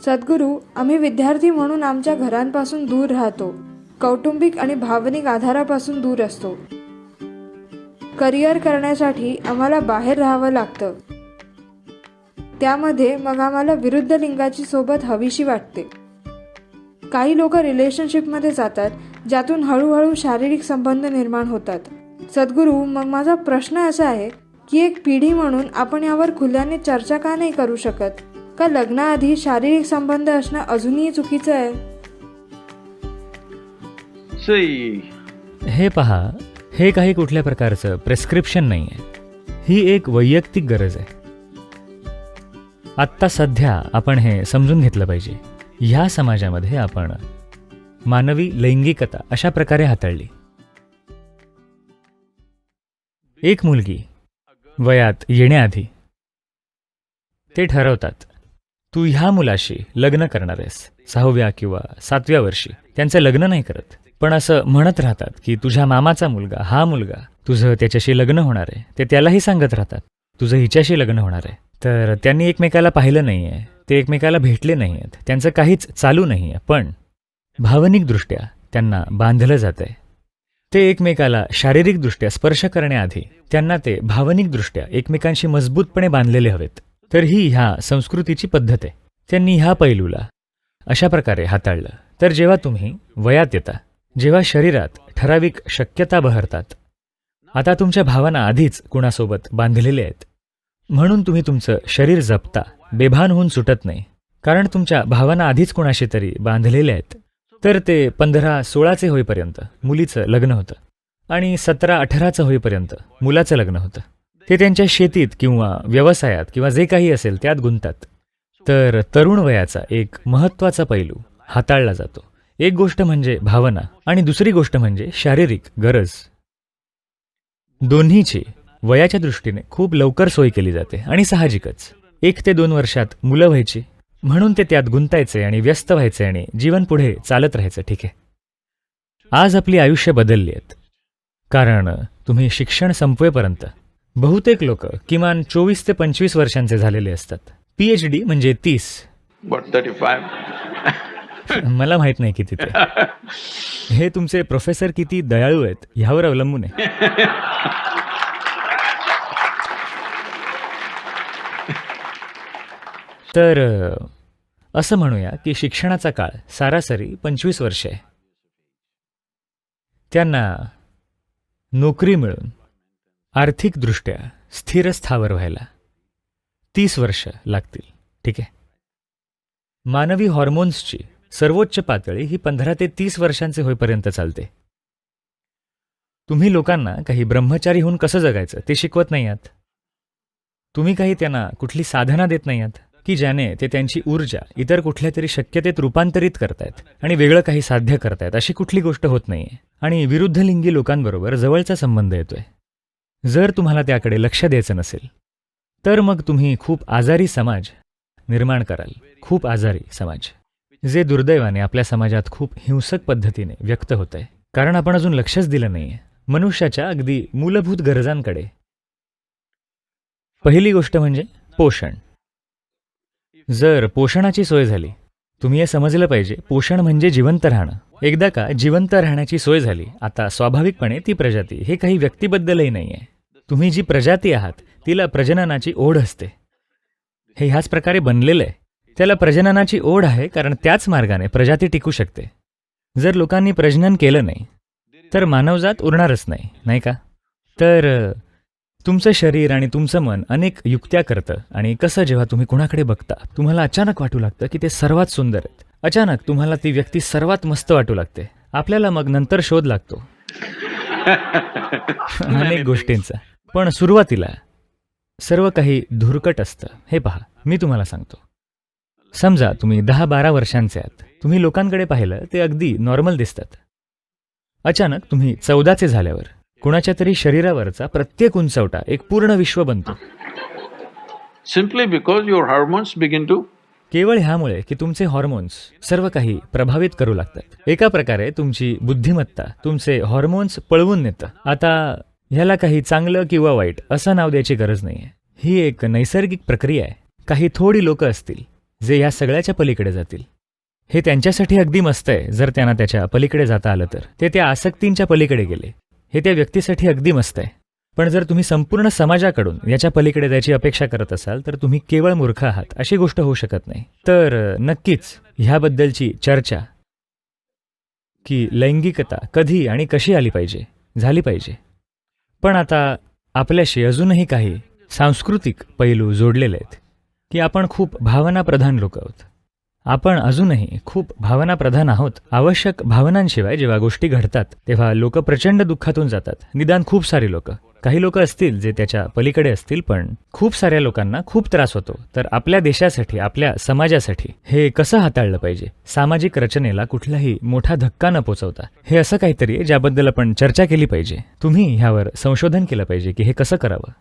सद्गुरू, आम्ही विद्यार्थी म्हणून आमच्या घरांपासून दूर राहतो, कौटुंबिक आणि भावनिक आधारापासून दूर असतो. करिअर करण्यासाठी आम्हाला बाहेर राहावं लागतं. त्यामध्ये मग आम्हाला विरुद्ध लिंगाची सोबत हवीशी वाटते. काही लोक रिलेशनशिपमध्ये जातात ज्यातून हळूहळू शारीरिक संबंध निर्माण होतात. सद्गुरू, मग माझा प्रश्न असा आहे की एक पिढी म्हणून आपण यावर खुल्याने चर्चा का नाही करू शकत? का लग्नाआधी शारीरिक संबंध असणं अजूनही चुकीचं आहे? हे पहा, हे काही कुठल्या प्रकारचं प्रेस्क्रिप्शन नाही आहे. ही एक वैयक्तिक गरज आहे. आत्ता सध्या आपण हे समजून घेतलं पाहिजे. ह्या समाजामध्ये आपण मानवी लैंगिकता अशा प्रकारे हाताळली. एक मुलगी वयात येण्याआधी ते ठरवतात, तू ह्या मुलाशी लग्न करणार आहेस. 6व्या किंवा 7व्या वर्षी त्यांचं लग्न नाही करत, पण असं म्हणत राहतात की तुझ्या मामाचा मुलगा, हा मुलगा, तुझं त्याच्याशी लग्न होणार आहे. ते त्यालाही सांगत राहतात तुझं हिच्याशी लग्न होणार आहे. तर त्यांनी एकमेकाला पाहिलं नाही आहे, ते एकमेकाला भेटले नाही आहेत, त्यांचं काहीच चालू नाही आहे, पण भावनिकदृष्ट्या त्यांना बांधलं जात आहे. ते एकमेकाला शारीरिकदृष्ट्या स्पर्श करण्याआधी त्यांना ते भावनिकदृष्ट्या एकमेकांशी मजबूतपणे बांधलेले हवेत. तर ही ह्या संस्कृतीची पद्धत आहे. त्यांनी ह्या पैलूला अशा प्रकारे हाताळलं. तर जेव्हा तुम्ही वयात येता, जेव्हा शरीरात ठराविक शक्यता बहरतात, आता तुमच्या भावना आधीच कुणासोबत बांधलेल्या आहेत, म्हणून तुम्ही तुमचं शरीर जपता, बेभान होऊन सुटत नाही, कारण तुमच्या भावना आधीच कुणाशी तरी बांधलेल्या आहेत. तर ते 15-16चे होईपर्यंत मुलीचं लग्न होतं आणि 17-18चं होईपर्यंत मुलाचं लग्न होतं. ते त्यांच्या शेतीत किंवा व्यवसायात किंवा जे काही असेल त्यात गुंततात. तर तरुण वयाचा एक महत्त्वाचा पैलू हाताळला जातो. एक गोष्ट म्हणजे भावना आणि दुसरी गोष्ट म्हणजे शारीरिक गरज. दोन्हीची वयाच्या दृष्टीने खूप लवकर सोय केली जाते आणि साहजिकच 1 ते 2 वर्षात मुलं व्हायची, म्हणून ते त्यात गुंतायचे आणि व्यस्त व्हायचे आणि जीवन पुढे चालत राहायचं. ठीक आहे, आज आपली आयुष्य बदलली आहेत, कारण तुम्ही शिक्षण संपवेपर्यंत बहुतेक लोक किमान 24 ते 25 वर्षांचे झालेले असतात. PhD म्हणजे 30. मला माहित नाही किती ते. हे तुमचे प्रोफेसर किती दयाळू आहेत ह्यावर अवलंबून आहे. तर असं म्हणूया की शिक्षणाचा काळ सरासरी 25 वर्ष आहे. त्यांना नोकरी मिळून आर्थिकदृष्ट्या स्थिर स्थावर व्हायला 30 वर्ष लागतील. ठीक आहे, मानवी हॉर्मोन्सची सर्वोच्च पातळी ही 15 ते 30 वर्षांचे होईपर्यंत चालते. तुम्ही लोकांना काही ब्रह्मचारी होऊन कसं जगायचं ते शिकवत नाही आहात. तुम्ही काही त्यांना कुठली साधना देत नाही आहात की ज्याने ते त्यांची ऊर्जा इतर कुठल्या तरी शक्यतेत रूपांतरित करतायत आणि वेगळं काही साध्य करतायत. अशी कुठली गोष्ट होत नाहीये आणि विरुद्धलिंगी लोकांबरोबर जवळचा संबंध येतोय. जर तुम्हाला त्याकडे लक्ष द्यायचं नसेल तर मग तुम्ही खूप आजारी समाज निर्माण कराल. खूप आजारी समाज, जे दुर्दैवाने आपल्या समाजात खूप हिंसक पद्धतीने व्यक्त होत आहे, कारण आपण अजून लक्षच दिलं नाहीये मनुष्याच्या अगदी मूलभूत गरजांकडे. पहिली गोष्ट म्हणजे पोषण. जर पोषणाची सोय झाली, तुम्ही हे समजलं पाहिजे, पोषण म्हणजे जिवंत राहणं. एकदा का जिवंत राहण्याची सोय झाली, आता स्वाभाविकपणे ती प्रजाती हे काही व्यक्तीबद्दलही नाही आहे. तुम्ही जी प्रजाती आहात तिला प्रजननाची ओढ असते. हे ह्याच प्रकारे बनलेलं आहे. त्याला प्रजननाची ओढ आहे कारण त्याच मार्गाने प्रजाती टिकू शकते. जर लोकांनी प्रजनन केलं नाही तर मानवजात उरणारच नाही, नाही का? तर तुमचं शरीर आणि तुमचं मन अनेक युक्त्या करतं आणि कसं जेव्हा तुम्ही कुणाकडे बघता तुम्हाला अचानक वाटू लागतं की ते सर्वात सुंदर आहेत. अचानक तुम्हाला ती व्यक्ती सर्वात मस्त वाटू लागते. आपल्याला मग नंतर शोध लागतो अनेक गोष्टींचा. पण सुरुवातीला सर्व काही धुरकट असतं. हे पहा, मी तुम्हाला सांगतो. समजा तुम्ही 10-12 वर्षांचे आहात. तुम्ही लोकांकडे पाहिलं ते अगदी नॉर्मल दिसतात. अचानक तुम्ही 14चे झाल्यावर कुणाच्या तरी शरीरावरचा प्रत्येक उंचवटा एक पूर्ण विश्व बनतो. Simply because your hormones begin to केवळ ह्यामुळे की तुमचे हॉर्मोन्स सर्व काही प्रभावित करू लागतात. एका प्रकारे तुमची बुद्धिमत्ता तुमचे हॉर्मोन्स पळवून नेतं. आता ह्याला काही चांगलं किंवा वाईट असं नाव द्यायची गरज नाहीये. ही एक नैसर्गिक प्रक्रिया आहे. काही थोडी लोक असतील जे या सगळ्याच्या पलीकडे जातील. हे त्यांच्यासाठी अगदी मस्त आहे जर त्यांना त्याच्या पलीकडे जाता आलं तर. ते त्या आसक्तींच्या पलीकडे गेले. हे त्या व्यक्तीसाठी अगदी मस्त आहे. पण जर तुम्ही संपूर्ण समाजाकडून याच्या पलीकडे जायची अपेक्षा करत असाल तर तुम्ही केवळ मूर्ख आहात. अशी गोष्ट होऊ शकत नाही. तर नक्कीच ह्याबद्दलची चर्चा की लैंगिकता कधी आणि कशी आली पाहिजे, झाली पाहिजे. पण आता आपल्याशी अजूनही काही सांस्कृतिक पैलू जोडलेले आहेत की आपण खूप भावनाप्रधान लोक आहोत. आपण अजूनही खूप भावनाप्रधान आहोत. आवश्यक भावनांशिवाय जेव्हा गोष्टी घडतात तेव्हा लोक प्रचंड दुःखातून जातात. निदान खूप सारी लोक. काही लोक असतील जे त्याच्या पलीकडे असतील, पण खूप साऱ्या लोकांना खूप त्रास होतो. तर आपल्या देशासाठी, आपल्या समाजासाठी हे कसं हाताळलं पाहिजे? सामाजिक रचनेला कुठलाही मोठा धक्का न पोचवता हे असं काहीतरी आहे ज्याबद्दल आपण चर्चा केली पाहिजे. तुम्ही ह्यावर संशोधन केलं पाहिजे की हे कसं करावं.